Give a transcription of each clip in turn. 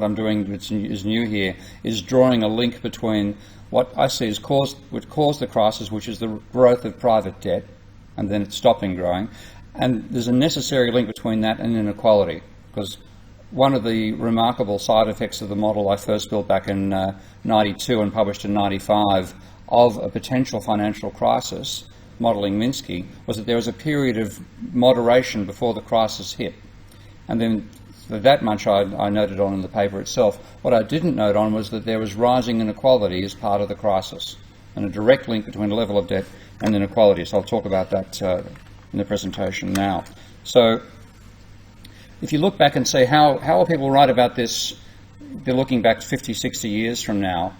I'm doing is new here is drawing a link between what I see as what caused the crisis, which is the growth of private debt, and then it's stopping growing. And there's a necessary link between that and inequality, because one of the remarkable side effects of the model I first built back in 92 and published in 95 of a potential financial crisis, modelling Minsky, was that there was a period of moderation before the crisis hit. And then that much I noted on in the paper itself. What I didn't note on was that there was rising inequality as part of the crisis, and a direct link between the level of debt and inequality. So I'll talk about that in the presentation now. So if you look back and say, how will people write about this? They're looking back 50, 60 years from now.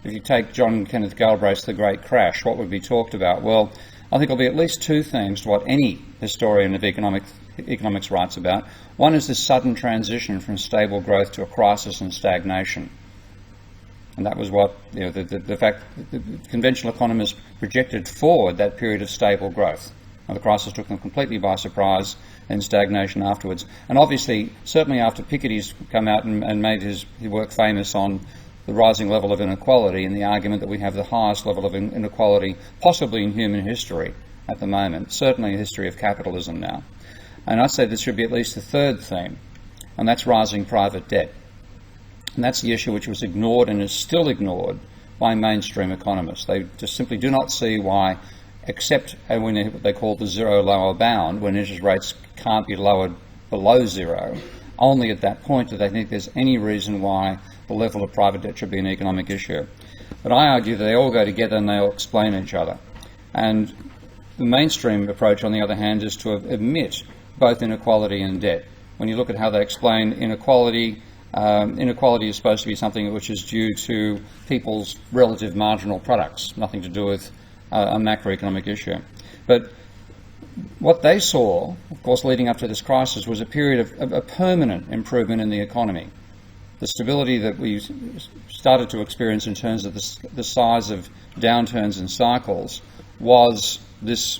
If you take John Kenneth Galbraith's The Great Crash, what would be talked about? Well, I think there'll be at least two things to what any historian of economics writes about. One is this sudden transition from stable growth to a crisis and stagnation. And that was what, the fact that the conventional economists projected forward that period of stable growth. Now, the crisis took them completely by surprise, and stagnation afterwards. And obviously, certainly after Piketty's come out and made his work famous on the rising level of inequality and the argument that we have the highest level of inequality possibly in human history at the moment, certainly a history of capitalism now. And I say there should be at least a third theme, and that's rising private debt. And that's the issue which was ignored and is still ignored by mainstream economists. They just simply do not see why, except when what they call the zero lower bound, when interest rates can't be lowered below zero, only at that point do they think there's any reason why the level of private debt should be an economic issue. But I argue that they all go together and they all explain each other. And the mainstream approach, on the other hand, is to admit both inequality and debt. When you look at how they explain inequality, inequality is supposed to be something which is due to people's relative marginal products, nothing to do with a macroeconomic issue. But what they saw, of course, leading up to this crisis was a period of a permanent improvement in the economy. The stability that we started to experience in terms of the size of downturns and cycles was this,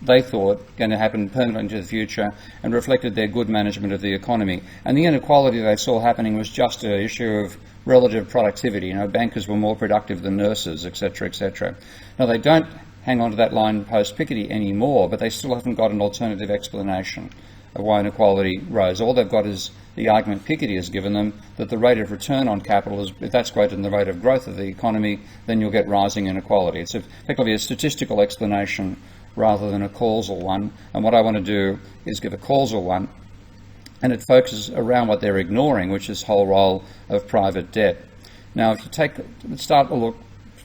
they thought, going to happen permanently into the future and reflected their good management of the economy. And the inequality they saw happening was just an issue of relative productivity. Bankers were more productive than nurses, etc., etc. Now, they don't hang on to that line post-Piketty anymore, but they still haven't got an alternative explanation of why inequality rose. All they've got is the argument Piketty has given them that the rate of return on capital is, if that's greater than the rate of growth of the economy, then you'll get rising inequality. It's effectively a statistical explanation rather than a causal one. And what I want to do is give a causal one, and it focuses around what they're ignoring, which is the whole role of private debt. Now, if you start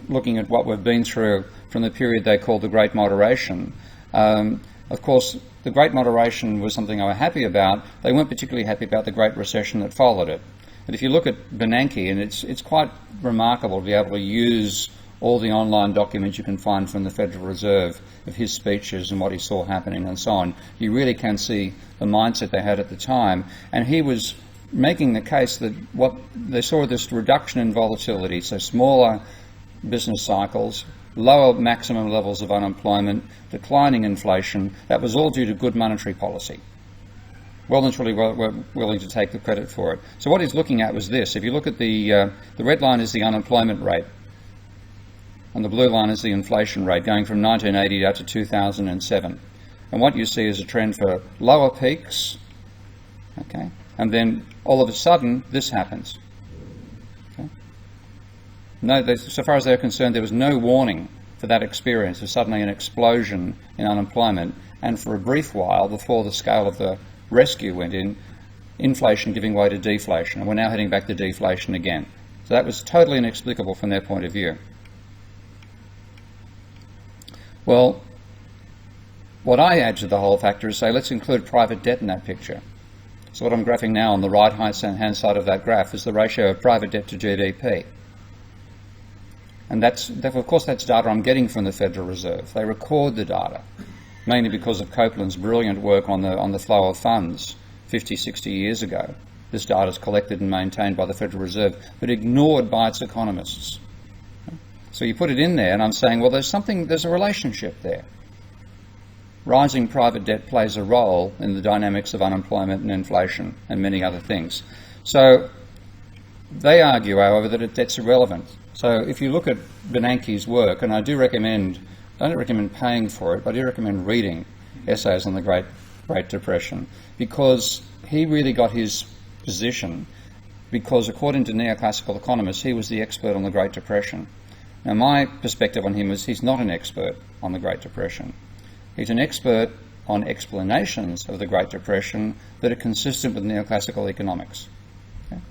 looking at what we've been through from the period they called the Great Moderation, of course, the Great Moderation was something they were happy about. They weren't particularly happy about the Great Recession that followed it. But if you look at Bernanke, and it's quite remarkable to be able to use all the online documents you can find from the Federal Reserve of his speeches and what he saw happening and so on, you really can see the mindset they had at the time. And he was making the case that what they saw this reduction in volatility, so smaller business cycles, lower maximum levels of unemployment, declining inflation, that was all due to good monetary policy. Well and truly we're willing to take the credit for it. So what he's looking at was this. If you look at the red line is the unemployment rate, and the blue line is the inflation rate going from 1980 out to 2007. And what you see is a trend for lower peaks, okay, and then all of a sudden this happens. No, so far as they're concerned, there was no warning for that experience of suddenly an explosion in unemployment, and for a brief while before the scale of the rescue went in, inflation giving way to deflation, and we're now heading back to deflation again. So that was totally inexplicable from their point of view. Well, what I add to the whole factor is say, let's include private debt in that picture. So what I'm graphing now on the right-hand side of that graph is the ratio of private debt to GDP. And of course that's data I'm getting from the Federal Reserve. They record the data, mainly because of Copeland's brilliant work on the flow of funds 50, 60 years ago. This data is collected and maintained by the Federal Reserve, but ignored by its economists. So you put it in there, and I'm saying, well, there's a relationship there. Rising private debt plays a role in the dynamics of unemployment and inflation and many other things. So They argue, however, that debt's irrelevant. So if you look at Bernanke's work, and I don't recommend paying for it, but I do recommend reading essays on the Great Depression, because he really got his position because, according to neoclassical economists, he was the expert on the Great Depression. Now, my perspective on him is he's not an expert on the Great Depression. He's an expert on explanations of the Great Depression that are consistent with neoclassical economics. Okay?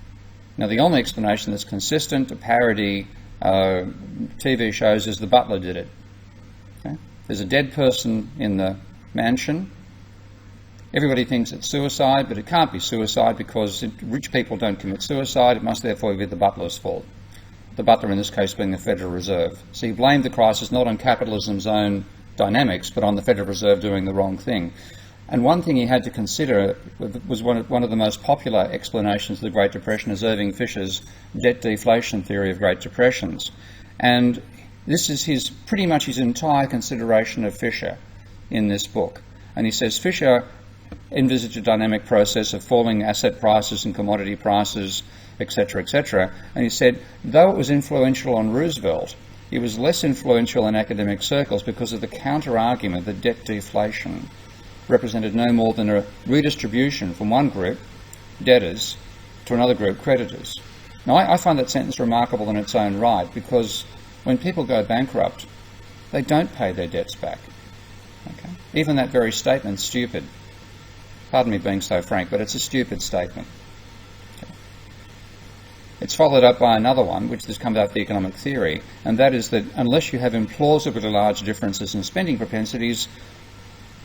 Now, the only explanation that's consistent to parody TV shows is the butler did it. Okay? There's a dead person in the mansion. Everybody thinks it's suicide, but it can't be suicide because rich people don't commit suicide. It must therefore be the butler's fault. The butler in this case being the Federal Reserve. So he blamed the crisis not on capitalism's own dynamics, but on the Federal Reserve doing the wrong thing. And one thing he had to consider was one of the most popular explanations of the Great Depression is Irving Fisher's debt deflation theory of Great Depressions. And this is pretty much his entire consideration of Fisher in this book. And he says Fisher envisaged a dynamic process of falling asset prices and commodity prices, etc., etc. And he said, though it was influential on Roosevelt, it was less influential in academic circles because of the counter-argument that debt deflation represented no more than a redistribution from one group, debtors, to another group, creditors. Now, I find that sentence remarkable in its own right, because when people go bankrupt, they don't pay their debts back. Okay? Even that very statement's stupid. Pardon me being so frank, but it's a stupid statement. Okay. It's followed up by another one, which has come out of the economic theory, and that is that unless you have implausibly large differences in spending propensities,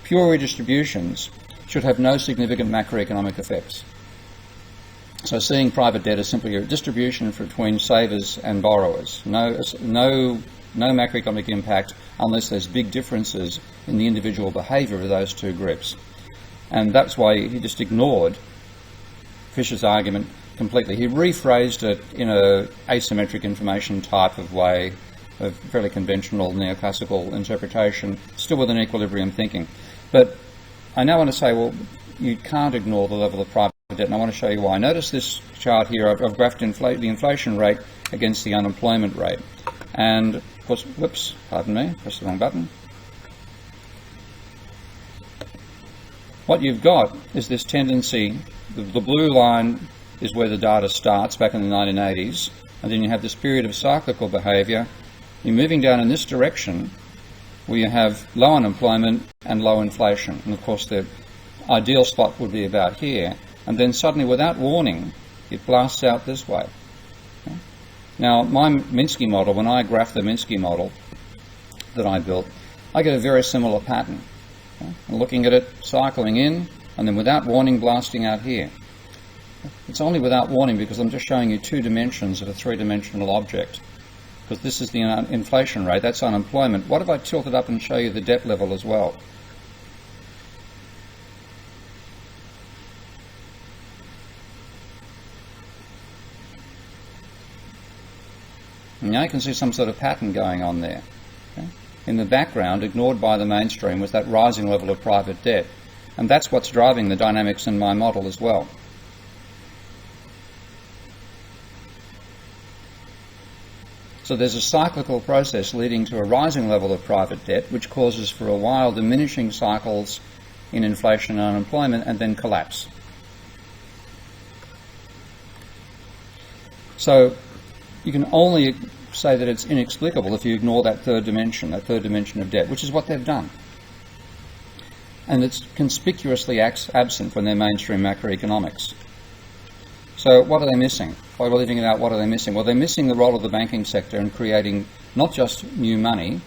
pure redistributions should have no significant macroeconomic effects. So seeing private debt as simply a distribution between savers and borrowers. No macroeconomic impact unless there's big differences in the individual behaviour of those two groups. And that's why he just ignored Fisher's argument completely. He rephrased it in an asymmetric information type of way, a fairly conventional neoclassical interpretation, still with an equilibrium thinking. But I now want to say, well, you can't ignore the level of private debt, and I want to show you why. Notice this chart here. I've graphed the inflation rate against the unemployment rate. And, of course, whoops, pardon me, pressed the wrong button. What you've got is this tendency, the blue line is where the data starts back in the 1980s, and then you have this period of cyclical behaviour. You're moving down in this direction where you have low unemployment and low inflation. And of course the ideal spot would be about here, and then suddenly without warning it blasts out this way. Okay? Now my Minsky model, when I graph the Minsky model that I built, I get a very similar pattern. And looking at it, cycling in, and then without warning blasting out here. It's only without warning because I'm just showing you two dimensions of a three-dimensional object. Because this is the inflation rate, that's unemployment. What if I tilt it up and show you the debt level as well? And now you can see some sort of pattern going on there. Okay? In the background, ignored by the mainstream, was that rising level of private debt. And that's what's driving the dynamics in my model as well. So there's a cyclical process leading to a rising level of private debt, which causes for a while diminishing cycles in inflation and unemployment, and then collapse. So you can only say that it's inexplicable if you ignore that third dimension of debt, which is what they've done. And it's conspicuously absent from their mainstream macroeconomics. So what are they missing? While we're leaving it out, what are they missing? Well, they're missing the role of the banking sector in creating not just new money,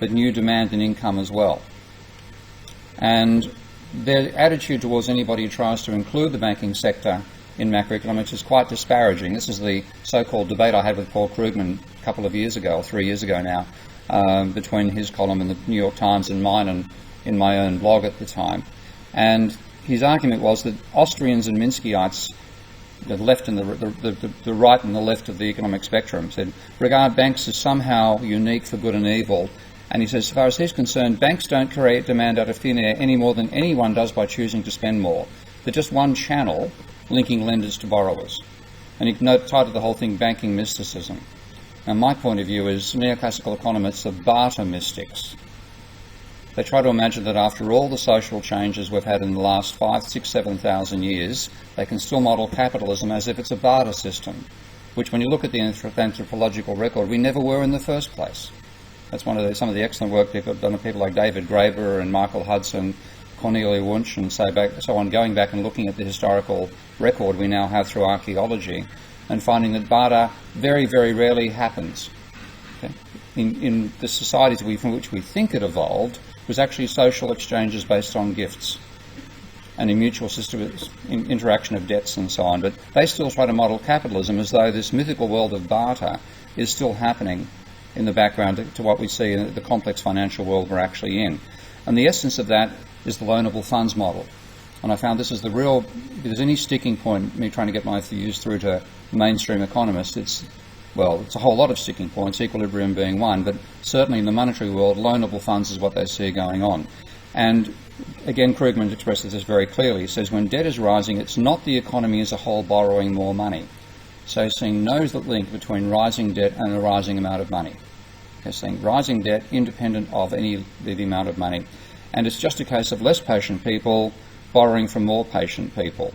but new demand and income as well. And their attitude towards anybody who tries to include the banking sector in macroeconomics is quite disparaging. This is the so-called debate I had with Paul Krugman a couple of years ago, or 3 years ago now, between his column in the New York Times and mine, and in my own blog at the time. And his argument was that Austrians and Minskyites, the left and the right and the left of the economic spectrum, said regard banks as somehow unique for good and evil. And he says, as far as he's concerned, banks don't create demand out of thin air any more than anyone does by choosing to spend more. They're just one channel linking lenders to borrowers. And he titled the whole thing Banking Mysticism. Now my point of view is neoclassical economists are barter mystics. They try to imagine that after all the social changes we've had in the last 5, 6, 7,000 years, they can still model capitalism as if it's a barter system, which when you look at the anthropological record, we never were in the first place. That's some of the excellent work they've done with people like David Graeber and Michael Hudson, Cornelia Wunsch, and so on, going back and looking at the historical record we now have through archaeology, and finding that barter very, very rarely happens. Okay? In the societies from which we think it evolved, it was actually social exchanges based on gifts and a mutual system interaction of debts and so on. But they still try to model capitalism as though this mythical world of barter is still happening in the background to what we see in the complex financial world we're actually in. And the essence of that is the loanable funds model. And I found this is the real, if there's any sticking point, me trying to get my views through to mainstream economists, it's a whole lot of sticking points, equilibrium being one, but certainly in the monetary world, loanable funds is what they see going on. And again, Krugman expresses this very clearly. He says, when debt is rising, it's not the economy as a whole borrowing more money. So he's seeing no link between rising debt and a rising amount of money. He's saying rising debt independent of the amount of money. And it's just a case of less patient people borrowing from more patient people.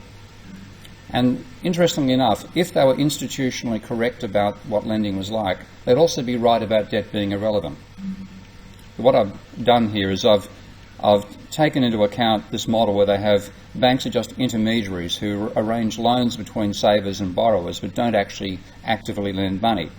And interestingly enough, if they were institutionally correct about what lending was like, they'd also be right about debt being irrelevant. What I've done here is I've taken into account this model where they have banks are just intermediaries who arrange loans between savers and borrowers but don't actually actively lend money.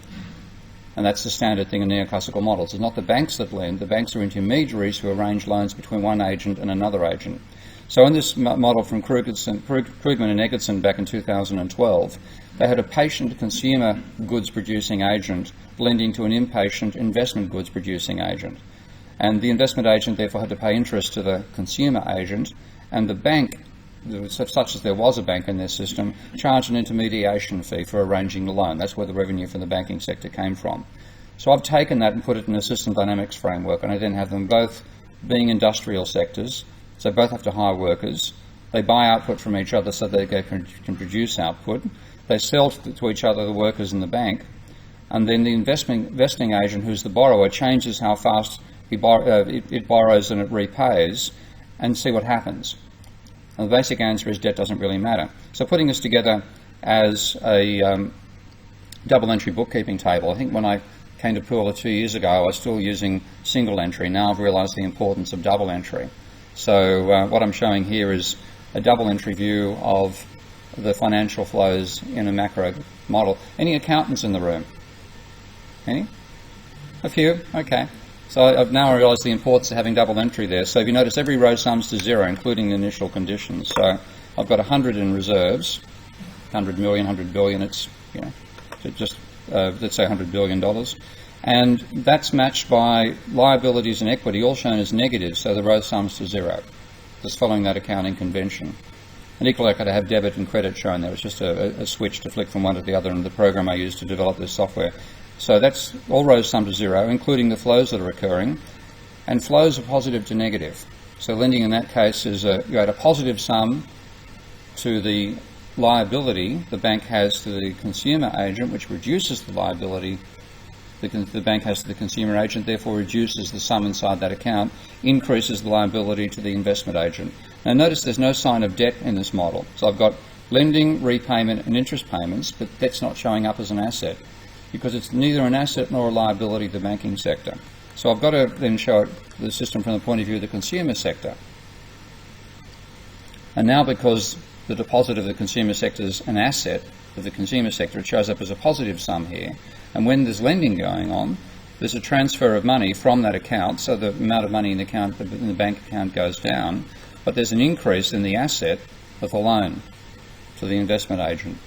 And that's the standard thing in neoclassical models. It's not the banks that lend, the banks are intermediaries who arrange loans between one agent and another agent. So in this model from Krugman and Eggertson back in 2012, they had a patient consumer goods producing agent lending to an impatient investment goods producing agent. And the investment agent therefore had to pay interest to the consumer agent, and the bank, such as there was a bank in their system, charged an intermediation fee for arranging the loan. That's where the revenue from the banking sector came from. So I've taken that and put it in a system dynamics framework, and I then have them both being industrial sectors. So both have to hire workers. They buy output from each other so they can produce output. They sell to each other, the workers in the bank. And then the investing agent, who's the borrower, changes how fast it borrows and it repays, and see what happens. And the basic answer is debt doesn't really matter. So putting this together as a double entry bookkeeping table, I think when I came to Pula 2 years ago, I was still using single entry. Now I've realised the importance of double entry. So what I'm showing here is a double entry view of the financial flows in a macro model. Any accountants in the room? Any? A few? Okay. So I've now realised the importance of having double entry there. So if you notice, every row sums to zero, including the initial conditions. So I've got 100 in reserves, 100 million, 100 billion, it's, just let's say $100 billion. And that's matched by liabilities and equity, all shown as negative, so the row sums to zero, just following that accounting convention. And equally, I could have debit and credit shown there. It's just a switch to flick from one to the other in the program I used to develop this software. So that's all rows sum to zero, including the flows that are occurring. And flows are positive to negative. So lending in that case is you add a positive sum to the liability the bank has to the consumer agent, which reduces the liability the bank has to the consumer agent, therefore reduces the sum inside that account, increases the liability to the investment agent. Now notice there's no sign of debt in this model. So I've got lending, repayment and interest payments, but debt's not showing up as an asset because it's neither an asset nor a liability to the banking sector. So I've got to then show the system from the point of view of the consumer sector. And now because the deposit of the consumer sector is an asset of the consumer sector, it shows up as a positive sum here. And when there's lending going on, there's a transfer of money from that account, so the amount of money in the bank account goes down, but there's an increase in the asset of the loan to the investment agent.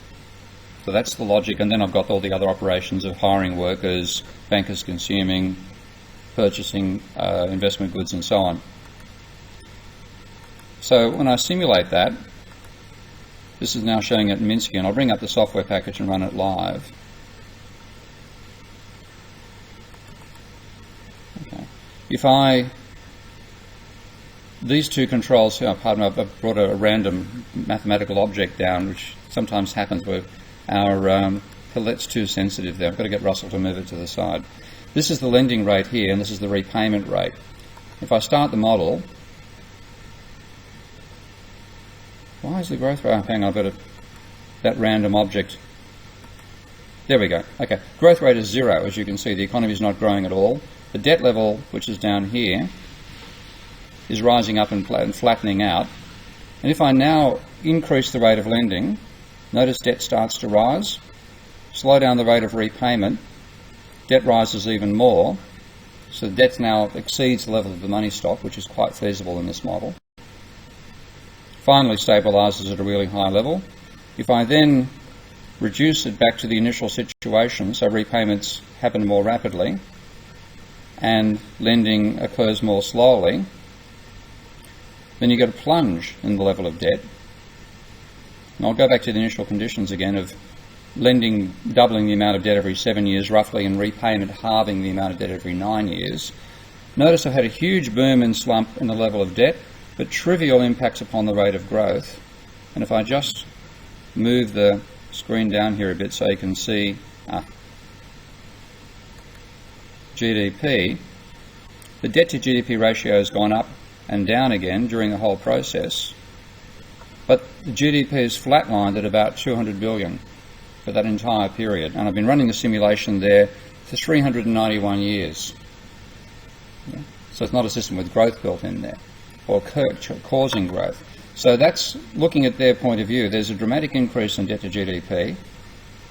So that's the logic, and then I've got all the other operations of hiring workers, bankers consuming, purchasing investment goods and so on. So when I simulate that, this is now showing it in Minsky, and I'll bring up the software package and run it live. Okay. These two controls, pardon me, I've brought a random mathematical object down, which sometimes happens where That's too sensitive there. I've got to get Russell to move it to the side. This is the lending rate here, and this is the repayment rate. If I start the model, why is the growth rate? Hang on, I've got that random object. There we go. Okay, growth rate is 0, as you can see. The economy is not growing at all. The debt level, which is down here, is rising up and flattening out. And if I now increase the rate of lending, notice debt starts to rise. Slow down the rate of repayment, debt rises even more. So the debt now exceeds the level of the money stock, which is quite feasible in this model. Finally stabilises at a really high level. If I then reduce it back to the initial situation, so repayments happen more rapidly and lending occurs more slowly, then you get a plunge in the level of debt. And I'll go back to the initial conditions again of lending doubling the amount of debt every 7 years roughly, and repayment halving the amount of debt every 9 years. Notice I've had a huge boom and slump in the level of debt, but trivial impacts upon the rate of growth. And if I just move the screen down here a bit so you can see GDP, the debt to GDP ratio has gone up and down again during the whole process, but the GDP is flatlined at about 200 billion for that entire period, and I've been running the simulation there for 391 years. Yeah. So it's not a system with growth built in there or causing growth. So that's looking at their point of view. There's a dramatic increase in debt to GDP,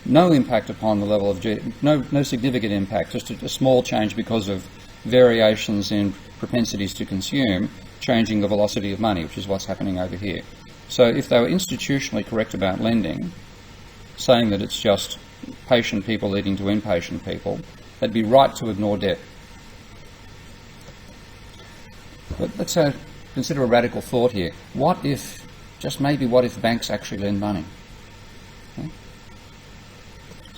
no impact upon the level of GDP, no significant impact, just a small change because of variations in propensities to consume, changing the velocity of money, which is what's happening over here. So if they were institutionally correct about lending, saying that it's just patient people leading to impatient people, they'd be right to ignore debt. But let's consider a radical thought here. What if, just maybe what if banks actually lend money? Okay.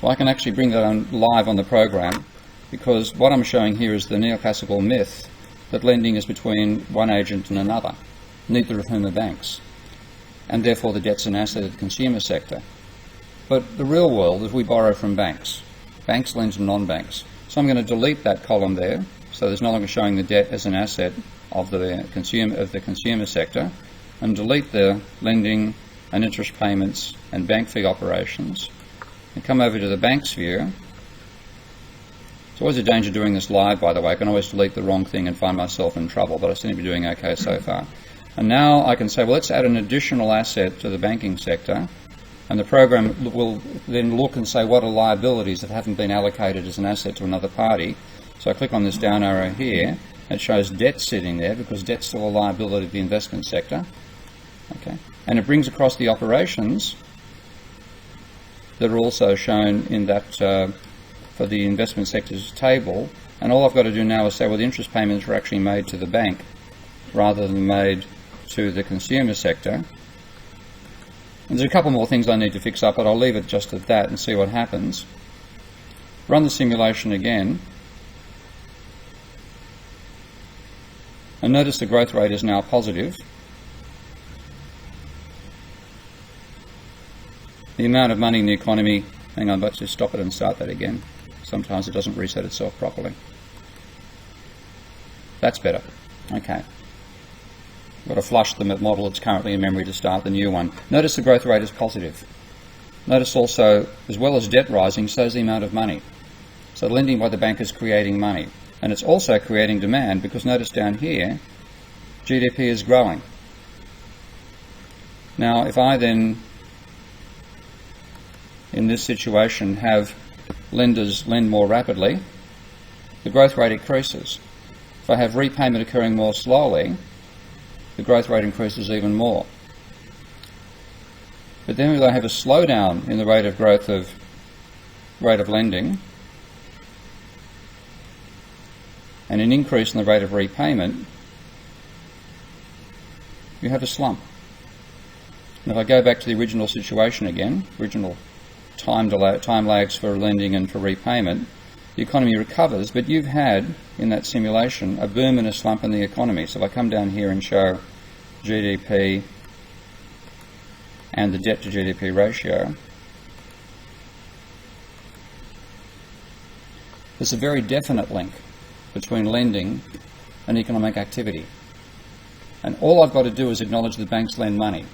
So I can actually bring that on live on the program, because what I'm showing here is the neoclassical myth that lending is between one agent and another, neither of whom are banks, and therefore the debt's an asset of the consumer sector. But the real world is we borrow from banks. Banks lend to non-banks. So I'm going to delete that column there, so there's no longer showing the debt as an asset of the consumer sector, and delete the lending and interest payments and bank fee operations, and come over to the bank's view. It's always a danger doing this live, by the way. I can always delete the wrong thing and find myself in trouble, but I seem to be doing okay so far. And now I can say, well, let's add an additional asset to the banking sector, and the program will then look and say what are liabilities that haven't been allocated as an asset to another party. So I click on this down arrow here, and it shows debt sitting there, because debt's still a liability of the investment sector. Okay, and it brings across the operations that are also shown in that for the investment sector's table, and all I've got to do now is say, well, the interest payments were actually made to the bank rather than made to the consumer sector. And there's a couple more things I need to fix up, but I'll leave it just at that and see what happens. Run the simulation again, and notice the growth rate is now positive. The amount of money in the economy, hang on, let's just stop it and start that again. Sometimes it doesn't reset itself properly. That's better. Okay. I've got to flush the model that's currently in memory to start the new one. Notice the growth rate is positive. Notice also, as well as debt rising, so is the amount of money. So lending by the bank is creating money. And it's also creating demand, because notice down here, GDP is growing. Now, if I then, in this situation, have lenders lend more rapidly, the growth rate increases. If I have repayment occurring more slowly, the growth rate increases even more. But then if I have a slowdown in the rate of growth of lending, and an increase in the rate of repayment, you have a slump. And if I go back to the original situation again, original time lags for lending and for repayment, the economy recovers, but you've had, in that simulation, a boom and a slump in the economy. So if I come down here and show GDP and the debt to GDP ratio, There's a very definite link between lending and economic activity. And all I've got to do is acknowledge that banks lend money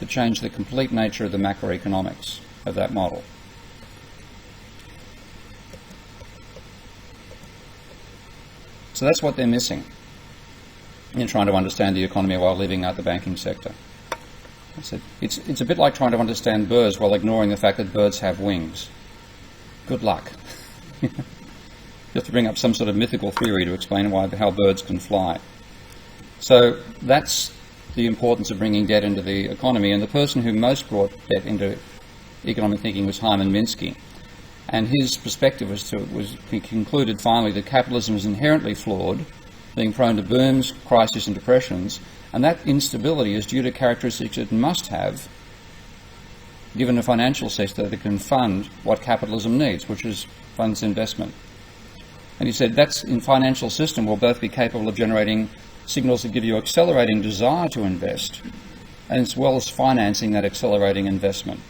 to change the complete nature of the macroeconomics of that model. So that's what they're missing in trying to understand the economy while leaving out the banking sector. It's a bit like trying to understand birds while ignoring the fact that birds have wings. Good luck. You have to bring up some sort of mythical theory to explain how birds can fly. So that's the importance of bringing debt into the economy, and the person who most brought debt into economic thinking was Harmon Minsky. And his perspective he concluded finally that capitalism is inherently flawed, being prone to booms, crises and depressions, and that instability is due to characteristics it must have given a financial sector that can fund what capitalism needs, which is funds investment. And he said that's in financial system will both be capable of generating signals that give you accelerating desire to invest, and as well as financing that accelerating investment.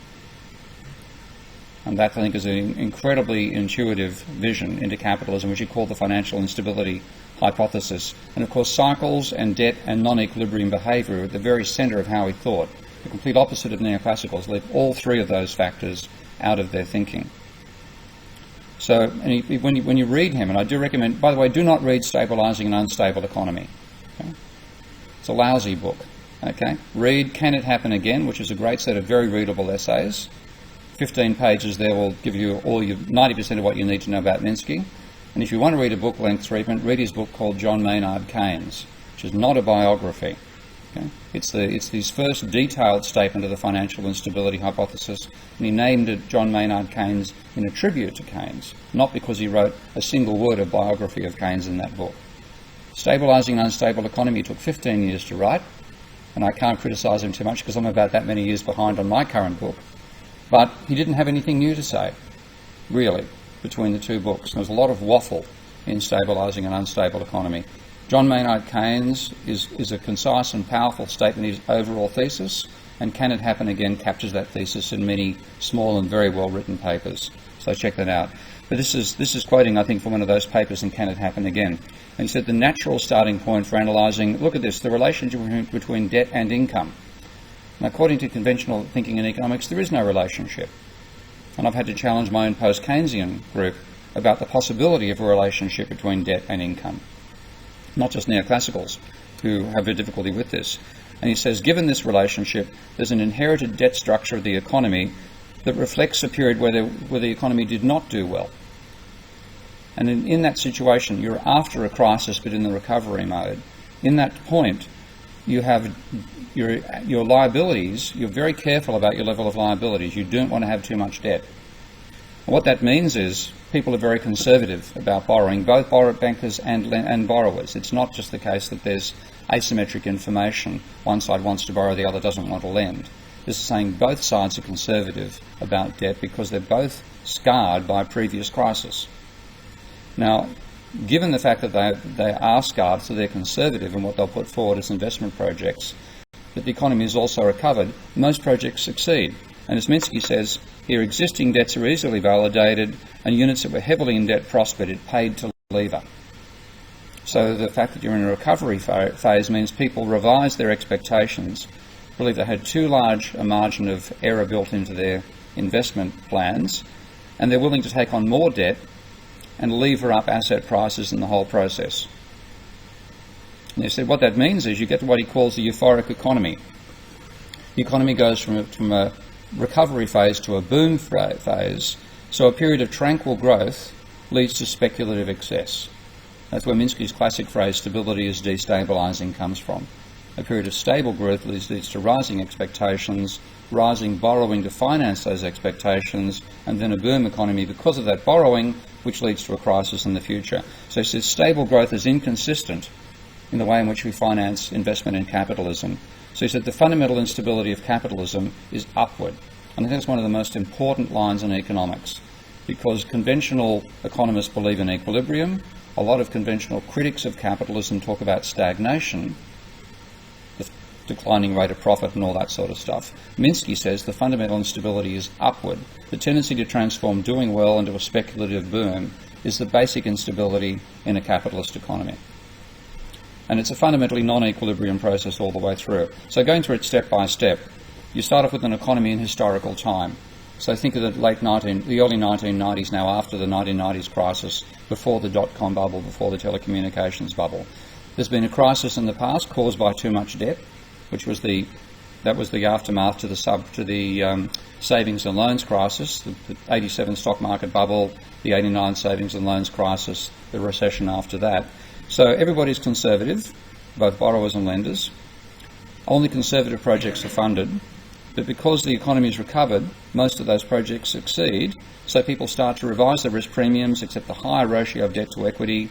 And that, I think, is an incredibly intuitive vision into capitalism, which he called the financial instability hypothesis. And of course, cycles and debt and non-equilibrium behaviour are at the very centre of how he thought. The complete opposite of neoclassicals, leave all three of those factors out of their thinking. So when you read him, and I do recommend, by the way, do not read Stabilising an Unstable Economy. Okay? It's a lousy book. Okay? Read Can It Happen Again, which is a great set of very readable essays. 15 pages there will give you 90% of what you need to know about Minsky. And if you want to read a book-length treatment, read his book called John Maynard Keynes, which is not a biography. Okay? It's his first detailed statement of the financial instability hypothesis, and he named it John Maynard Keynes in a tribute to Keynes, not because he wrote a single word of biography of Keynes in that book. Stabilising an Unstable Economy took 15 years to write, and I can't criticise him too much because I'm about that many years behind on my current book. But he didn't have anything new to say, really, between the two books. There was a lot of waffle in Stabilising an Unstable Economy. John Maynard Keynes is a concise and powerful statement of his overall thesis, and Can It Happen Again captures that thesis in many small and very well-written papers. So check that out. But this is quoting, I think, from one of those papers in Can It Happen Again. And he said the natural starting point for analysing, look at this, the relationship between debt and income. And according to conventional thinking in economics, there is no relationship. And I've had to challenge my own post-Keynesian group about the possibility of a relationship between debt and income. Not just neoclassicals, who have a difficulty with this. And he says, given this relationship, there's an inherited debt structure of the economy that reflects a period where the economy did not do well. And in that situation, you're after a crisis but in the recovery mode. In that point, you have your liabilities, you're very careful about your level of liabilities. You don't want to have too much debt. And what that means is people are very conservative about borrowing, both bankers and borrowers. It's not just the case that there's asymmetric information. One side wants to borrow, the other doesn't want to lend. This is saying both sides are conservative about debt because they're both scarred by a previous crisis. Now, given the fact that they are scarred, so they're conservative in what they'll put forward as investment projects, that the economy is also recovered, most projects succeed. And as Minsky says, here existing debts are easily validated, and units that were heavily in debt prospered. It paid to lever. So the fact that you're in a recovery phase means people revise their expectations, believe they had too large a margin of error built into their investment plans, and they're willing to take on more debt and lever up asset prices in the whole process. And he said what that means is you get to what he calls the euphoric economy. The economy goes from a recovery phase to a boom phase, so a period of tranquil growth leads to speculative excess. That's where Minsky's classic phrase, stability is destabilising, comes from. A period of stable growth leads to rising expectations, rising borrowing to finance those expectations, and then a boom economy because of that borrowing, which leads to a crisis in the future. So he says stable growth is inconsistent in the way in which we finance investment in capitalism. So he said the fundamental instability of capitalism is upward. And I think that's one of the most important lines in economics, because conventional economists believe in equilibrium. A lot of conventional critics of capitalism talk about stagnation, the declining rate of profit and all that sort of stuff. Minsky says the fundamental instability is upward. The tendency to transform doing well into a speculative boom is the basic instability in a capitalist economy. And it's a fundamentally non-equilibrium process all the way through. So going through it step by step, you start off with an economy in historical time. So think of the early 1990s now, after the 1990s crisis, before the dot-com bubble, before the telecommunications bubble. There's been a crisis in the past caused by too much debt, which was the aftermath to the savings and loans crisis, the 87 stock market bubble, the 89 savings and loans crisis, the recession after that. So everybody's conservative, both borrowers and lenders. Only conservative projects are funded, but because the economy's recovered, most of those projects succeed, so people start to revise their risk premiums, accept a higher ratio of debt to equity,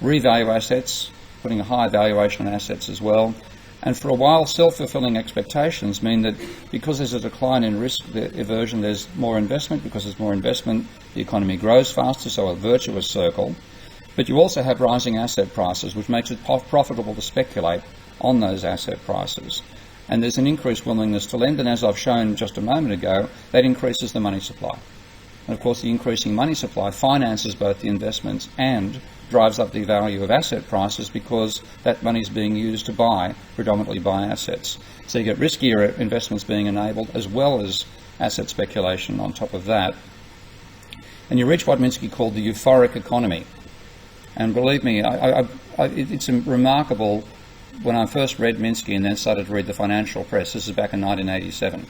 revalue assets, putting a higher valuation on assets as well. And for a while, self-fulfilling expectations mean that because there's a decline in risk aversion, there's more investment. Because there's more investment, the economy grows faster, so a virtuous circle. But you also have rising asset prices, which makes it profitable to speculate on those asset prices. And there's an increased willingness to lend, and as I've shown just a moment ago, that increases the money supply. And of course, the increasing money supply finances both the investments and drives up the value of asset prices, because that money is being used to predominantly buy assets. So you get riskier investments being enabled, as well as asset speculation on top of that. And you reach what Minsky called the euphoric economy. And believe me, it's remarkable. When I first read Minsky and then started to read the financial press, this is back in 1987,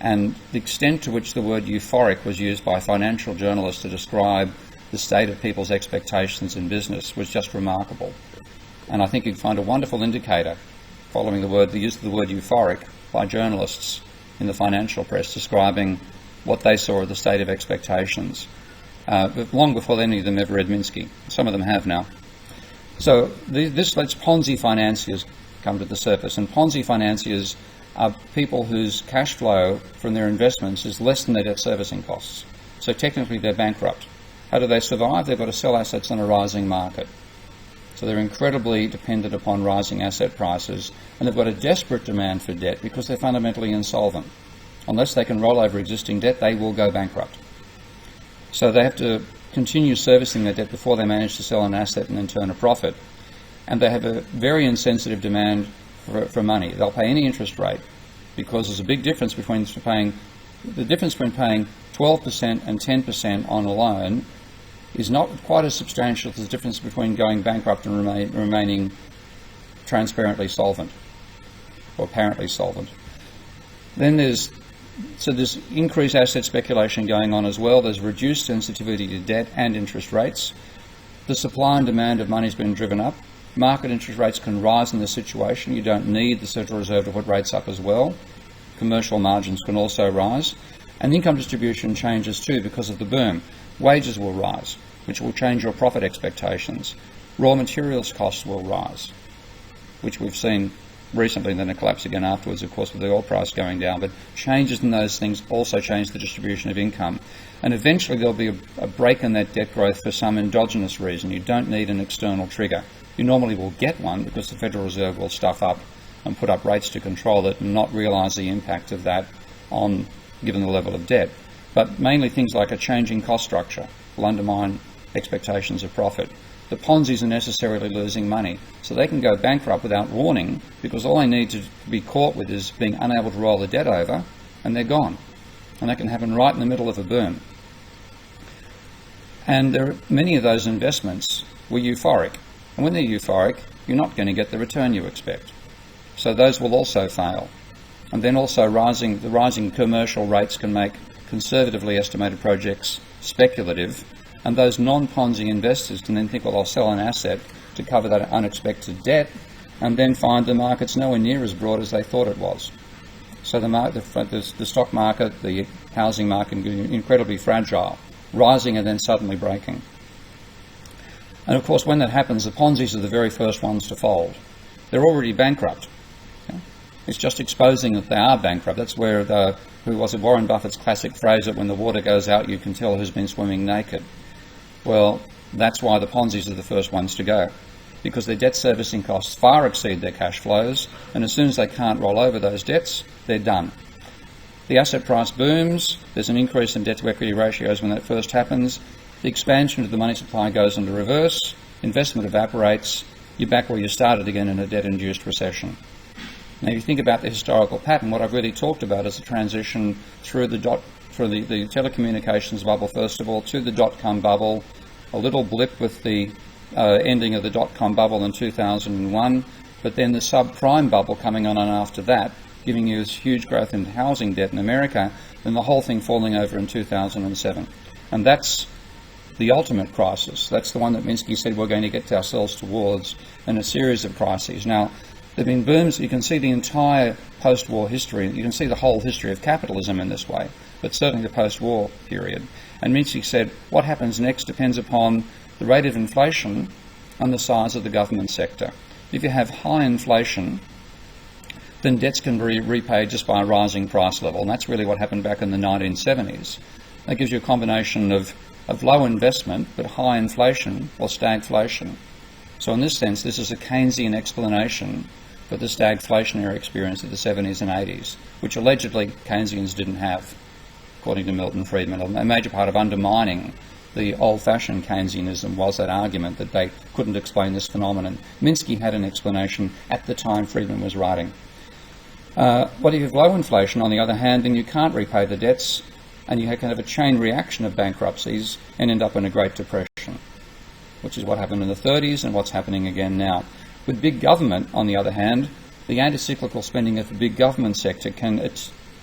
and the extent to which the word euphoric was used by financial journalists to describe the state of people's expectations in business was just remarkable. And I think you'd find a wonderful indicator following the use of the word euphoric by journalists in the financial press describing what they saw as the state of expectations, but long before any of them ever read Minsky. Some of them have now. So this lets Ponzi financiers come to the surface, and Ponzi financiers are people whose cash flow from their investments is less than their debt servicing costs. So technically they're bankrupt. How do they survive? They've got to sell assets in a rising market. So they're incredibly dependent upon rising asset prices, and they've got a desperate demand for debt because they're fundamentally insolvent. Unless they can roll over existing debt, they will go bankrupt. So they have to continue servicing their debt before they manage to sell an asset and then turn a profit. And they have a very insensitive demand for money. They'll pay any interest rate, because there's a big difference between paying 12% and 10% on a loan is not quite as substantial as the difference between going bankrupt and remaining transparently solvent, or apparently solvent. Then there's increased asset speculation going on as well. There's reduced sensitivity to debt and interest rates. The supply and demand of money has been driven up. Market interest rates can rise in this situation. You don't need the Federal Reserve to put rates up as well. Commercial margins can also rise. And income distribution changes too because of the boom. Wages will rise, which will change your profit expectations. Raw materials costs will rise, which we've seen recently, and then a collapse again afterwards, of course, with the oil price going down. But changes in those things also change the distribution of income. And eventually there'll be a break in that debt growth for some endogenous reason. You don't need an external trigger. You normally will get one because the Federal Reserve will stuff up and put up rates to control it and not realise the impact of that on given the level of debt. But mainly things like a changing cost structure will undermine expectations of profit. The Ponzi's are necessarily losing money, so they can go bankrupt without warning, because all they need to be caught with is being unable to roll the debt over, and they're gone. And that can happen right in the middle of a boom. And many of those investments were euphoric. And when they're euphoric, you're not going to get the return you expect. So those will also fail. And then also the rising commercial rates can make conservatively estimated projects speculative, and those non-Ponzi investors can then think, well, I'll sell an asset to cover that unexpected debt, and then find the market's nowhere near as broad as they thought it was. So the stock market, the housing market, incredibly fragile, rising and then suddenly breaking. And of course, when that happens, the Ponzi's are the very first ones to fold. They're already bankrupt. Okay? It's just exposing that they are bankrupt. That's where Warren Buffett's classic phrase that when the water goes out, you can tell who's been swimming naked. Well, that's why the Ponzi's are the first ones to go, because their debt servicing costs far exceed their cash flows, and as soon as they can't roll over those debts, they're done. The asset price booms, there's an increase in debt to equity ratios when that first happens, the expansion of the money supply goes into reverse, investment evaporates, you're back where you started again in a debt-induced recession. Now, if you think about the historical pattern, what I've really talked about is the transition through the telecommunications bubble, first of all, to the dot-com bubble, a little blip with the ending of the dot-com bubble in 2001, but then the subprime bubble coming on and after that, giving you this huge growth in housing debt in America, and the whole thing falling over in 2007. And that's the ultimate crisis. That's the one that Minsky said we're going to get ourselves towards in a series of crises. Now, there have been booms. You can see the entire post-war history. You can see the whole history of capitalism in this way, but certainly the post-war period. And Minsky said what happens next depends upon the rate of inflation and the size of the government sector. If you have high inflation, then debts can be repaid just by a rising price level, and that's really what happened back in the 1970s. That gives you a combination of low investment but high inflation, or stagflation. So in this sense, this is a Keynesian explanation for the stagflationary experience of the 70s and 80s, which allegedly Keynesians didn't have, according to Milton Friedman. A major part of undermining the old-fashioned Keynesianism was that argument that they couldn't explain this phenomenon. Minsky had an explanation at the time Friedman was writing. If you have low inflation, on the other hand, then you can't repay the debts, and you can have a chain reaction of bankruptcies and end up in a Great Depression, which is what happened in the 30s and what's happening again now. With big government, on the other hand, the anti-cyclical spending of the big government sector can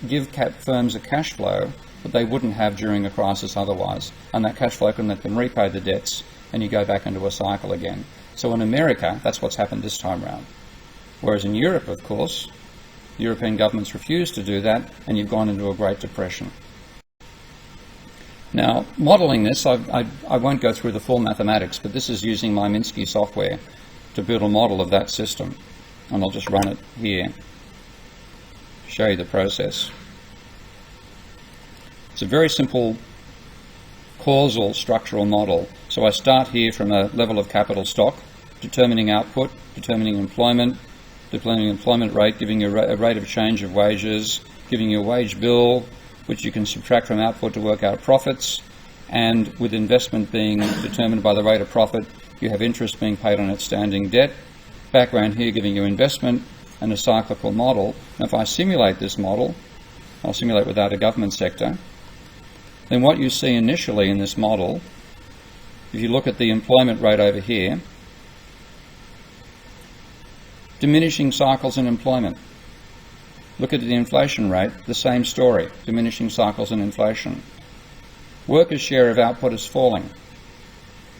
give firms a cash flow that they wouldn't have during a crisis otherwise, and that cash flow can let them repay the debts, and you go back into a cycle again. So in America, that's what's happened this time round. Whereas in Europe, of course, European governments refused to do that, and you've gone into a Great Depression. Now, modelling this, I won't go through the full mathematics, but this is using my Minsky software to build a model of that system. And I'll just run it here, show you the process. It's a very simple causal structural model. So I start here from a level of capital stock, determining output, determining employment rate, giving you a rate of change of wages, giving you a wage bill, which you can subtract from output to work out profits, and with investment being determined by the rate of profit, you have interest being paid on outstanding debt. Background here giving you investment and a cyclical model. Now if I simulate this model, I'll simulate without a government sector, then what you see initially in this model, if you look at the employment rate over here, diminishing cycles in employment. Look at the inflation rate, the same story, diminishing cycles in inflation. Workers' share of output is falling,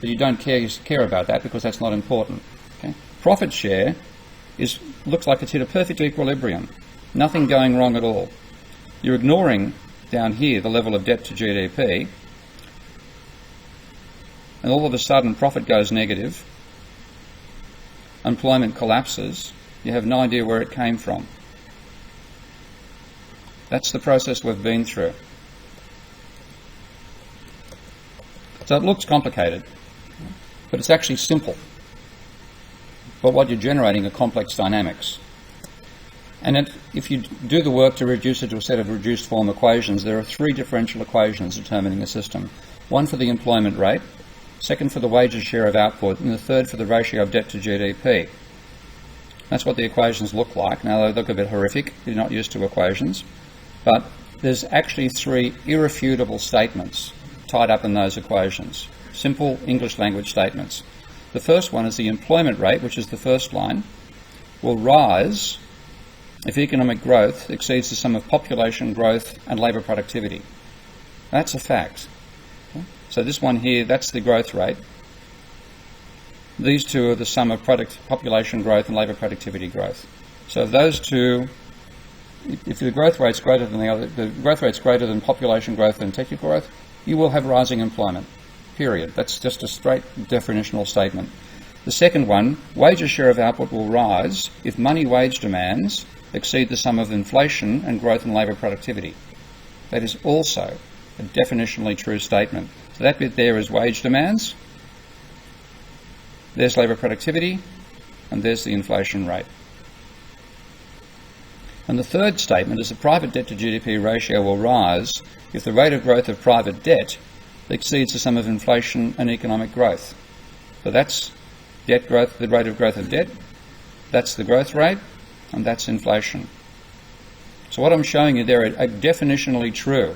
but you don't care about that because that's not important. Okay? Profit share looks like it's hit a perfect equilibrium, nothing going wrong at all. You're ignoring down here the level of debt to GDP, and all of a sudden profit goes negative, employment collapses, you have no idea where it came from. That's the process we've been through. So it looks complicated, but it's actually simple. But what you're generating are complex dynamics. And if you do the work to reduce it to a set of reduced form equations, there are 3 differential equations determining a system. One for the employment rate, second for the wages share of output, and the third for the ratio of debt to GDP. That's what the equations look like. Now they look a bit horrific, you're not used to equations, but there's actually 3 irrefutable statements tied up in those equations, simple English language statements. The first one is the employment rate, which is the first line, will rise if economic growth exceeds the sum of population growth and labour productivity. That's a fact. Okay? So this one here, that's the growth rate. These two are the sum of population growth and labour productivity growth. So if those two, if the growth rate's greater than the growth rate's greater than population growth and technical growth, you will have rising employment. Period. That's just a straight definitional statement. The second one, wages share of output will rise if money wage demands exceed the sum of inflation and growth in labour productivity. That is also a definitionally true statement. So that bit there is wage demands, there's labour productivity, and there's the inflation rate. And the third statement is the private debt to GDP ratio will rise if the rate of growth of private debt exceeds the sum of inflation and economic growth. So that's debt growth, the rate of growth of debt, that's the growth rate, and that's inflation. So what I'm showing you there are definitionally true.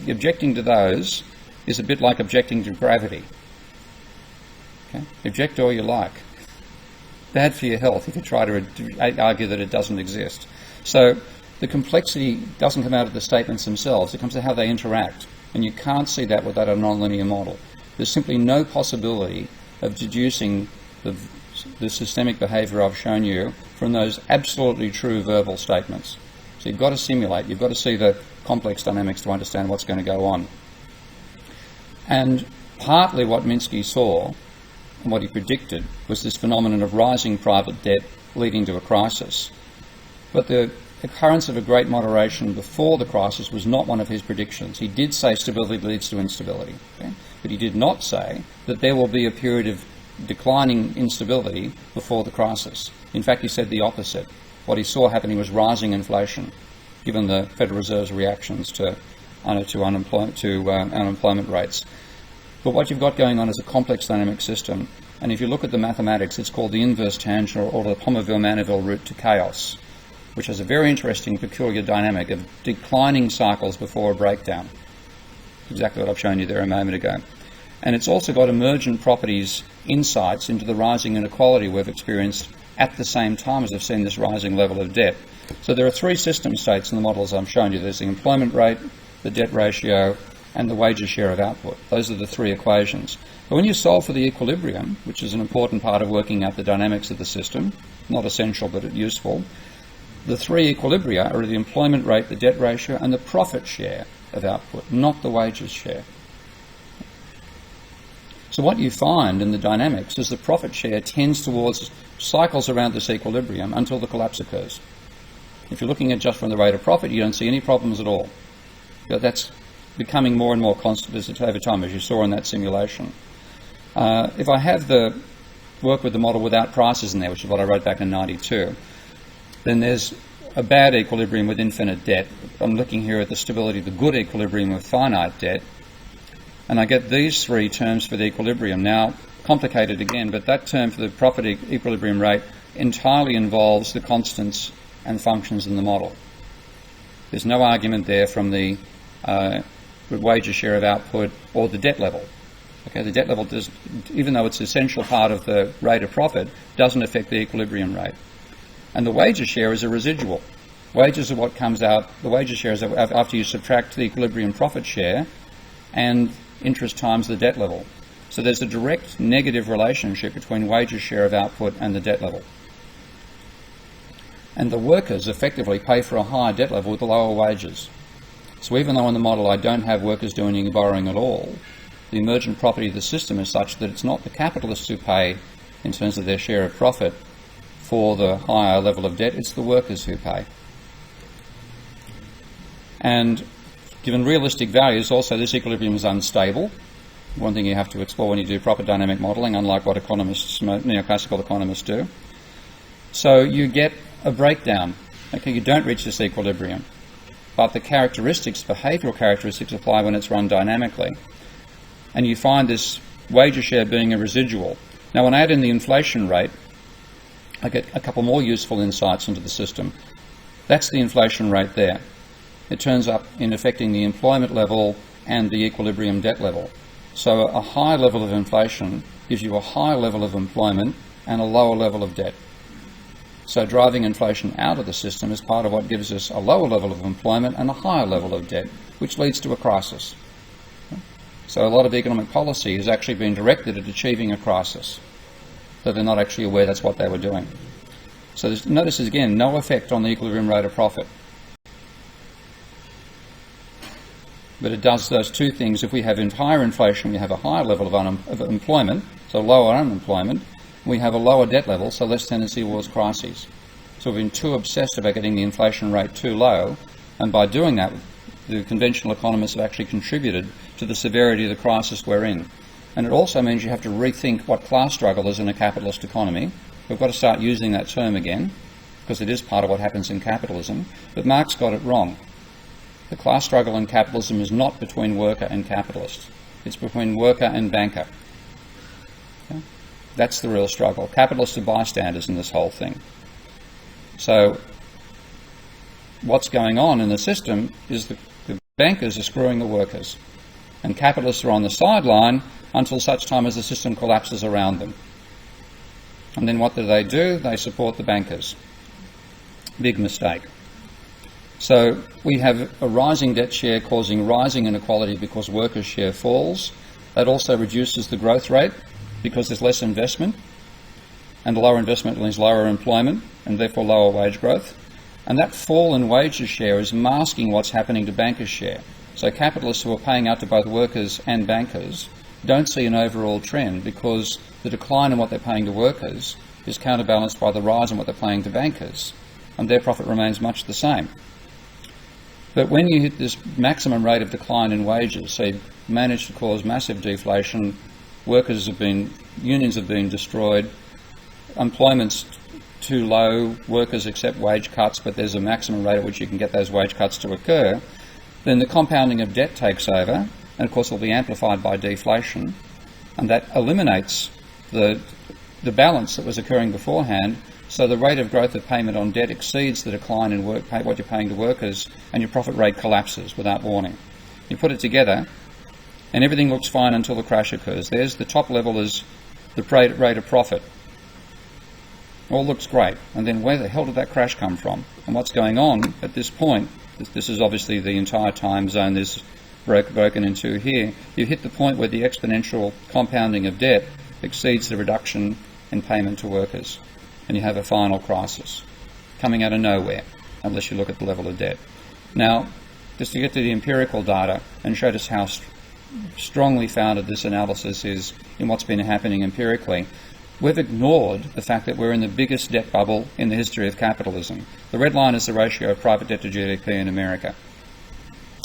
Objecting to those is a bit like objecting to gravity. Okay? Object all you like. Bad for your health if you try to argue that it doesn't exist. So the complexity doesn't come out of the statements themselves, it comes to how they interact. And you can't see that without a nonlinear model. There's simply no possibility of deducing the systemic behaviour I've shown you from those absolutely true verbal statements. So you've got to simulate, you've got to see the complex dynamics to understand what's going to go on. And partly what Minsky saw and what he predicted was this phenomenon of rising private debt leading to a crisis. But the occurrence of a great moderation before the crisis was not one of his predictions. He did say stability leads to instability, okay? But he did not say that there will be a period of declining instability before the crisis. In fact, he said the opposite. What he saw happening was rising inflation, given the Federal Reserve's reactions to unemployment rates. But what you've got going on is a complex dynamic system, and if you look at the mathematics, it's called the inverse tangent or the Pomerville-Manivelle route to chaos, which has a very interesting, peculiar dynamic of declining cycles before a breakdown. Exactly what I've shown you there a moment ago. And it's also got emergent properties, insights into the rising inequality we've experienced at the same time as we've seen this rising level of debt. So there are three system states in the models I'm showing you. There's the employment rate, the debt ratio, and the wages share of output. Those are the three equations. But when you solve for the equilibrium, which is an important part of working out the dynamics of the system, not essential but useful, the three equilibria are the employment rate, the debt ratio, and the profit share of output, not the wages share. So what you find in the dynamics is the profit share tends towards cycles around this equilibrium until the collapse occurs. If you're looking at just from the rate of profit, you don't see any problems at all. But that's becoming more and more constant over time, as you saw in that simulation. If I have the work with the model without prices in there, which is what I wrote back in 92, then there's a bad equilibrium with infinite debt. I'm looking here at the stability, the good equilibrium with finite debt, and I get these three terms for the equilibrium. Now, complicated again, but that term for the profit equilibrium rate entirely involves the constants and functions in the model. There's no argument there from the wages share of output or the debt level. Okay, the debt level does, even though it's an essential part of the rate of profit, doesn't affect the equilibrium rate. And the wages share is a residual. Wages are what comes out, the wages share is after you subtract the equilibrium profit share and interest times the debt level. So there's a direct negative relationship between wages share of output and the debt level. And the workers effectively pay for a higher debt level with the lower wages. So even though in the model I don't have workers doing any borrowing at all, the emergent property of the system is such that it's not the capitalists who pay in terms of their share of profit for the higher level of debt, it's the workers who pay. And given realistic values, also this equilibrium is unstable. One thing you have to explore when you do proper dynamic modelling, unlike what economists, neoclassical economists do. So you get a breakdown. Okay, you don't reach this equilibrium. But the characteristics, behavioural characteristics, apply when it's run dynamically. And you find this wages share being a residual. Now when I add in the inflation rate, I get a couple more useful insights into the system. That's the inflation rate there. It turns up in affecting the employment level and the equilibrium debt level. So a high level of inflation gives you a high level of employment and a lower level of debt. So driving inflation out of the system is part of what gives us a lower level of employment and a higher level of debt, which leads to a crisis. So a lot of economic policy has actually been directed at achieving a crisis, though they're not actually aware that's what they were doing. So notice again, no effect on the equilibrium rate of profit. But it does those two things. If we have higher inflation, we have a higher level of employment, so lower unemployment. We have a lower debt level, so less tendency towards crises. So we've been too obsessed about getting the inflation rate too low, and by doing that, the conventional economists have actually contributed to the severity of the crisis we're in. And it also means you have to rethink what class struggle is in a capitalist economy. We've got to start using that term again, because it is part of what happens in capitalism. But Marx got it wrong. The class struggle in capitalism is not between worker and capitalist. It's between worker and banker. Okay? That's the real struggle. Capitalists are bystanders in this whole thing. So what's going on in the system is the bankers are screwing the workers, and capitalists are on the sideline until such time as the system collapses around them. And then what do? They support the bankers. Big mistake. So we have a rising debt share causing rising inequality because workers' share falls. That also reduces the growth rate because there's less investment, and lower investment means lower employment and therefore lower wage growth. And that fall in wages share is masking what's happening to bankers' share. So capitalists who are paying out to both workers and bankers don't see an overall trend because the decline in what they're paying to workers is counterbalanced by the rise in what they're paying to bankers, and their profit remains much the same. But when you hit this maximum rate of decline in wages, so you've managed to cause massive deflation, unions have been destroyed, employment's too low, workers accept wage cuts, but there's a maximum rate at which you can get those wage cuts to occur, then the compounding of debt takes over, and of course it'll be amplified by deflation, and that eliminates the balance that was occurring beforehand. So the rate of growth of payment on debt exceeds the decline in what you're paying to workers, and your profit rate collapses without warning. You put it together, and everything looks fine until the crash occurs. There's the top level is the rate of profit. All looks great, and then where the hell did that crash come from? And what's going on at this point, this is obviously the entire time zone this broken into here, you hit the point where the exponential compounding of debt exceeds the reduction in payment to workers, and you have a final crisis coming out of nowhere unless you look at the level of debt. Now, just to get to the empirical data and show us how strongly founded this analysis is in what's been happening empirically, we've ignored the fact that we're in the biggest debt bubble in the history of capitalism. The red line is the ratio of private debt to GDP in America.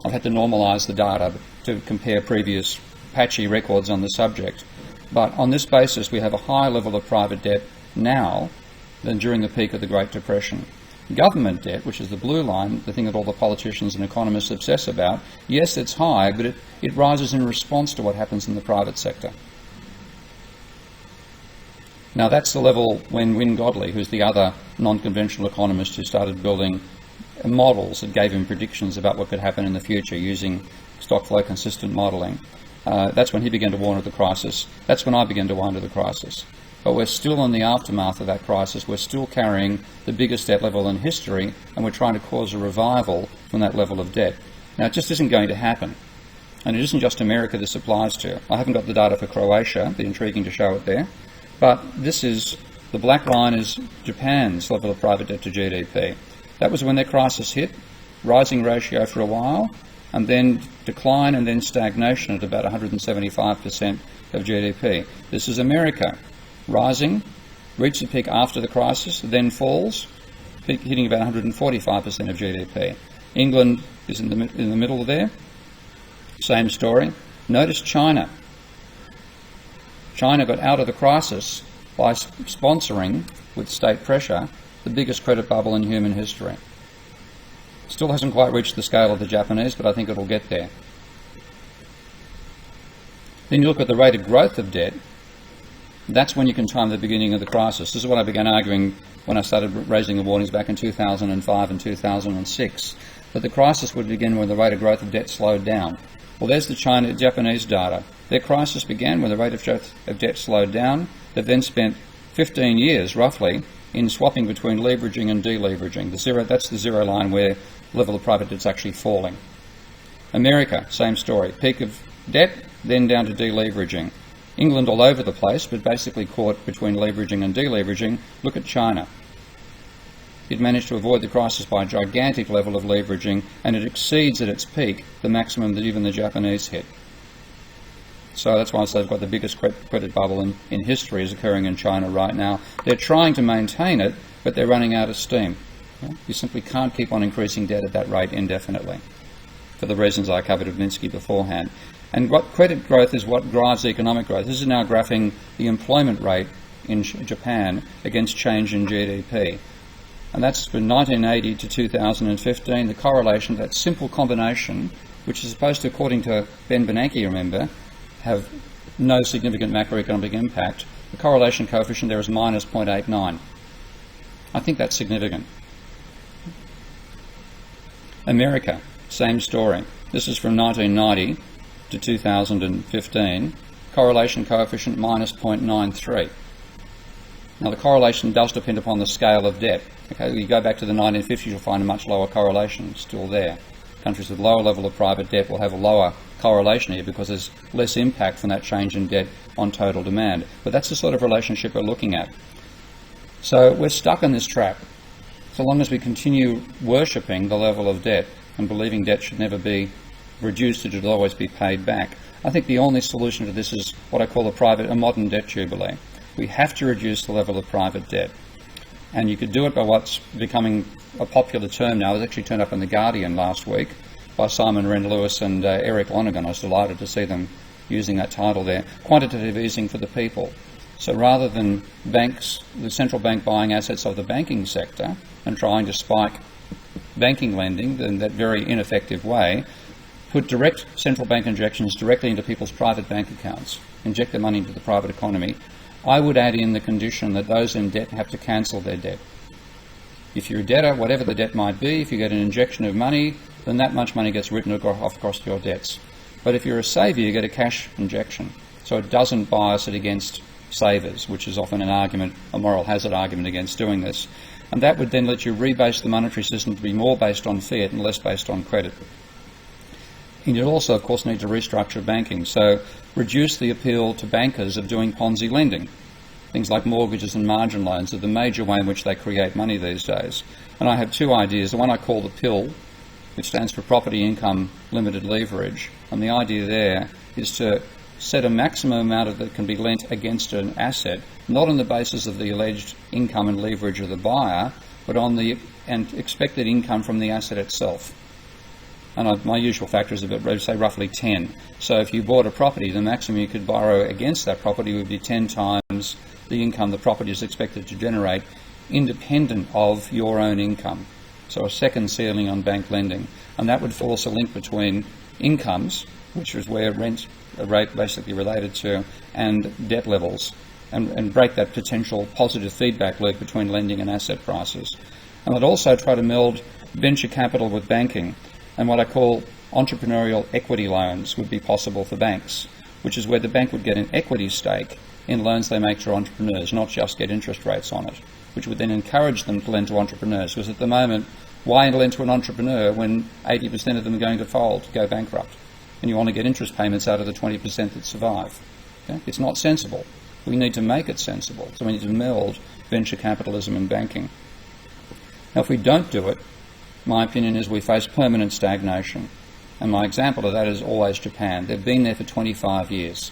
I've had to normalise the data to compare previous patchy records on the subject. But on this basis, we have a higher level of private debt now than during the peak of the Great Depression. Government debt, which is the blue line, the thing that all the politicians and economists obsess about, yes, it's high, but it rises in response to what happens in the private sector. Now that's the level when Wynne Godley, who's the other non-conventional economist who started building models that gave him predictions about what could happen in the future using stock flow consistent modelling, that's when he began to warn of the crisis. That's when I began to warn of the crisis. But we're still in the aftermath of that crisis. We're still carrying the biggest debt level in history, and we're trying to cause a revival from that level of debt. Now, it just isn't going to happen. And it isn't just America this applies to. I haven't got the data for Croatia. It'd be intriguing to show it there. But this is, the black line is Japan's level of private debt to GDP. That was when their crisis hit, rising ratio for a while, and then decline and then stagnation at about 175% of GDP. This is America. Rising, reached the peak after the crisis, then falls, hitting about 145% of GDP. England is in the middle there. Same story. Notice China. China got out of the crisis by sponsoring, with state pressure, the biggest credit bubble in human history. Still hasn't quite reached the scale of the Japanese, but I think it'll get there. Then you look at the rate of growth of debt. That's when you can time the beginning of the crisis. This is what I began arguing when I started raising the warnings back in 2005 and 2006, that the crisis would begin when the rate of growth of debt slowed down. Well, there's the Japanese data. Their crisis began when the rate of debt slowed down. They've then spent 15 years, roughly, in swapping between leveraging and deleveraging. That's the zero line where the level of private debt's actually falling. America, same story. Peak of debt, then down to deleveraging. England all over the place, but basically caught between leveraging and deleveraging. Look at China. It managed to avoid the crisis by a gigantic level of leveraging, and it exceeds at its peak the maximum that even the Japanese hit. So that's why I say they've got the biggest credit bubble in history is occurring in China right now. They're trying to maintain it, but they're running out of steam. You simply can't keep on increasing debt at that rate indefinitely, for the reasons I covered of Minsky beforehand. And what credit growth is what drives economic growth. This is now graphing the employment rate in Japan against change in GDP. And that's from 1980 to 2015, the correlation, that simple combination, which is supposed to, according to Ben Bernanke, remember, have no significant macroeconomic impact, the correlation coefficient there is minus 0.89. I think that's significant. America, same story. This is from 1990 to 2015. Correlation coefficient minus 0.93. Now the correlation does depend upon the scale of debt. Okay, you go back to the 1950s, you'll find a much lower correlation still there. Countries with lower level of private debt will have a lower correlation here because there's less impact from that change in debt on total demand. But that's the sort of relationship we're looking at. So we're stuck in this trap. So long as we continue worshipping the level of debt and believing debt should never be reduced, it should always be paid back. I think the only solution to this is what I call a modern debt jubilee. We have to reduce the level of private debt. And you could do it by what's becoming a popular term now. It was actually turned up in The Guardian last week by Simon Wren-Lewis and Eric Lonergan. I was delighted to see them using that title there. Quantitative easing for the people. So rather than banks, the central bank buying assets of the banking sector and trying to spike banking lending in that very ineffective way, put direct central bank injections directly into people's private bank accounts, inject their money into the private economy. I would add in the condition that those in debt have to cancel their debt. If you're a debtor, whatever the debt might be, if you get an injection of money, then that much money gets written off across your debts. But if you're a saver, you get a cash injection. So it doesn't bias it against savers, which is often an argument, a moral hazard argument against doing this. And that would then let you rebase the monetary system to be more based on fiat and less based on credit. And you'd also, of course, need to restructure banking. So reduce the appeal to bankers of doing Ponzi lending. Things like mortgages and margin loans are the major way in which they create money these days. And I have two ideas. The one I call the PIL, which stands for Property Income Limited Leverage. And the idea there is to set a maximum amount that can be lent against an asset, not on the basis of the alleged income and leverage of the buyer, but on the expected income from the asset itself. And my usual factor is about, say, roughly 10. So if you bought a property, the maximum you could borrow against that property would be 10 times the income the property is expected to generate, independent of your own income. So a second ceiling on bank lending. And that would force a link between incomes, which is where rent rate basically related to, and debt levels, and break that potential positive feedback loop between lending and asset prices. And I'd also try to meld venture capital with banking. And what I call entrepreneurial equity loans would be possible for banks, which is where the bank would get an equity stake in loans they make to entrepreneurs, not just get interest rates on it, which would then encourage them to lend to entrepreneurs. Because at the moment, why lend to an entrepreneur when 80% of them are going to fold, go bankrupt? And you want to get interest payments out of the 20% that survive. Okay? It's not sensible. We need to make it sensible. So we need to meld venture capitalism and banking. Now, if we don't do it, my opinion is we face permanent stagnation. And my example of that is always Japan. They've been there for 25 years.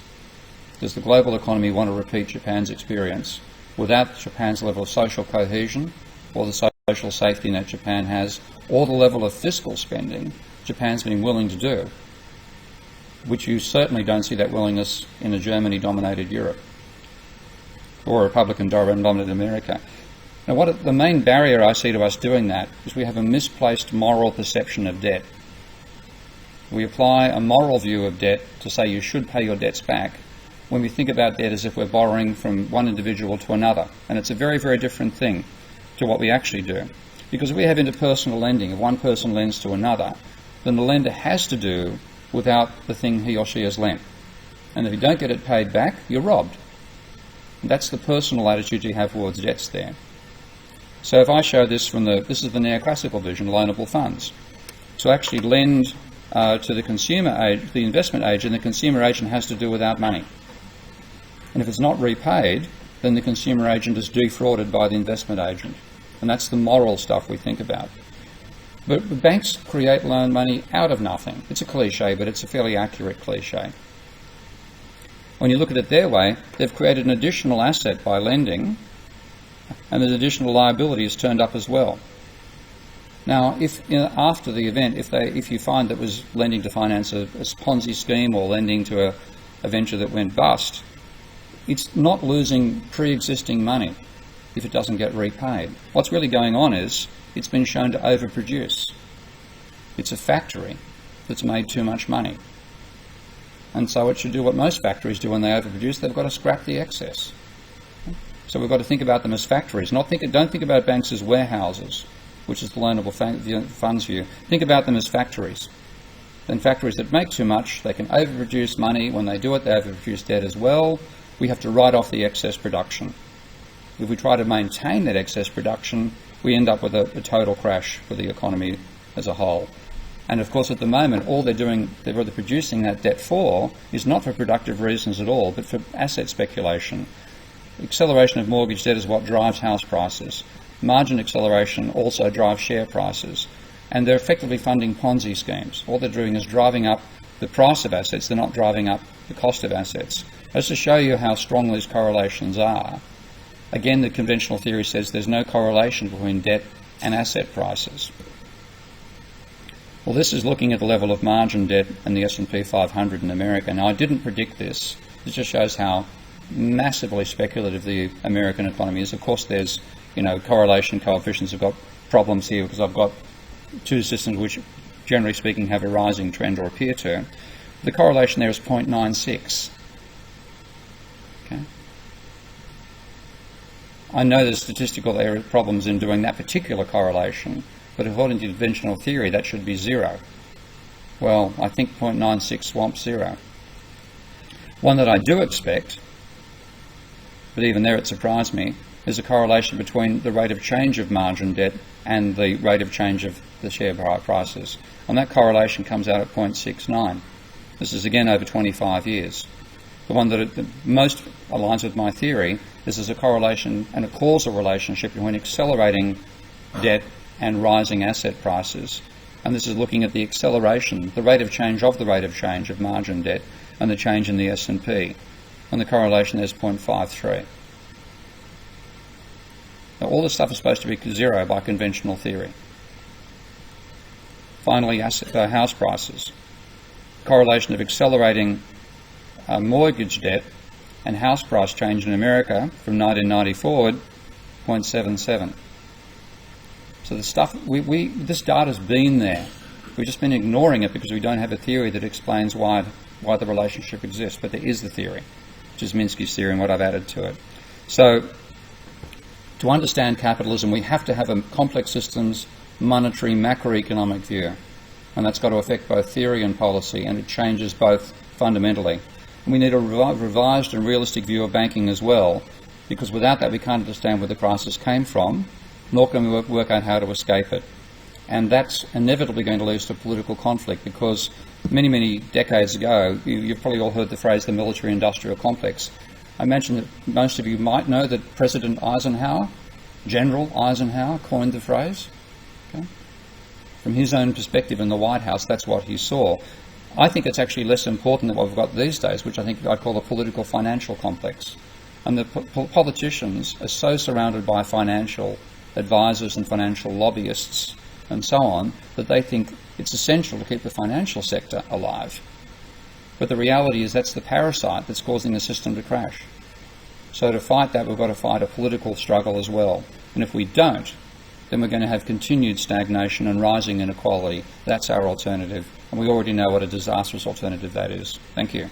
Does the global economy want to repeat Japan's experience without Japan's level of social cohesion or the social safety net Japan has, or the level of fiscal spending Japan's been willing to do, which you certainly don't see that willingness in a Germany-dominated Europe or a Republican-dominated America. Now, the main barrier I see to us doing that is we have a misplaced moral perception of debt. We apply a moral view of debt to say you should pay your debts back when we think about debt as if we're borrowing from one individual to another. And it's a very, very different thing to what we actually do. Because if we have interpersonal lending, if one person lends to another, then the lender has to do without the thing he or she has lent. And if you don't get it paid back, you're robbed. And that's the personal attitude you have towards debts there. So if I show this this is the neoclassical vision, loanable funds. To actually lend to the consumer age, the investment agent, the consumer agent has to do without money. And if it's not repaid, then the consumer agent is defrauded by the investment agent. And that's the moral stuff we think about. But banks create loan money out of nothing. It's a cliche, but it's a fairly accurate cliche. When you look at it their way, they've created an additional asset by lending, and an additional liability is turned up as well. Now, after the event, if you find that was lending to finance a Ponzi scheme or lending to a venture that went bust, it's not losing pre-existing money if it doesn't get repaid. What's really going on is it's been shown to overproduce. It's a factory that's made too much money. And so it should do what most factories do when they overproduce. They've got to scrap the excess. So we've got to think about them as factories. Don't think about banks as warehouses, which is the loanable funds view. Think about them as factories. Then factories that make too much, they can overproduce money. When they do it, they overproduce debt as well. We have to write off the excess production. If we try to maintain that excess production, we end up with a total crash for the economy as a whole. And of course, at the moment, all they're producing that debt for is not for productive reasons at all, but for asset speculation. Acceleration of mortgage debt is what drives house prices. Margin acceleration also drives share prices. And they're effectively funding Ponzi schemes. All they're doing is driving up the price of assets. They're not driving up the cost of assets. Just to show you how strong these correlations are, again, the conventional theory says there's no correlation between debt and asset prices. Well, this is looking at the level of margin debt and the S&P 500 in America. Now, I didn't predict this. This just shows how massively speculative the American economy is. Of course, there's, correlation coefficients have got problems here because I've got two systems which, generally speaking, have a rising trend or appear to. The correlation there is 0.96. Okay. I know there's statistical problems in doing that particular correlation, but according to conventional theory, that should be 0. Well, I think 0.96 swamps 0. One that I do expect, but even there it surprised me, is a correlation between the rate of change of margin debt and the rate of change of the share prices. And that correlation comes out at 0.69. This is again over 25 years. The one that most aligns with my theory is there's a correlation and a causal relationship between accelerating debt and rising asset prices. And this is looking at the acceleration, the rate of change of margin debt and the change in the S&P. And the correlation there is 0.53. Now, all this stuff is supposed to be 0 by conventional theory. Finally, house prices. Correlation of accelerating mortgage debt and house price change in America from 1990 forward, 0.77. So the stuff, this data's been there. We've just been ignoring it because we don't have a theory that explains why the relationship exists. But there is the theory, which is Minsky's theory and what I've added to it. So to understand capitalism, we have to have a complex systems, monetary, macroeconomic view. And that's got to affect both theory and policy, and it changes both fundamentally. And we need a revised and realistic view of banking as well, because without that we can't understand where the crisis came from, nor can we work out how to escape it. And that's inevitably going to lead to political conflict, because many, many decades ago, you've probably all heard the phrase the military-industrial complex. I mentioned that most of you might know that President Eisenhower, General Eisenhower, coined the phrase. Okay? From his own perspective in the White House, that's what he saw. I think it's actually less important than what we've got these days, which I think I'd call a political-financial complex. And the politicians are so surrounded by financial advisors and financial lobbyists and so on that they think it's essential to keep the financial sector alive. But the reality is that's the parasite that's causing the system to crash. So to fight that, we've got to fight a political struggle as well. And if we don't, then we're going to have continued stagnation and rising inequality. That's our alternative. And we already know what a disastrous alternative that is. Thank you.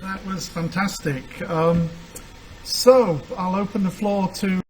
That was fantastic. So I'll open the floor to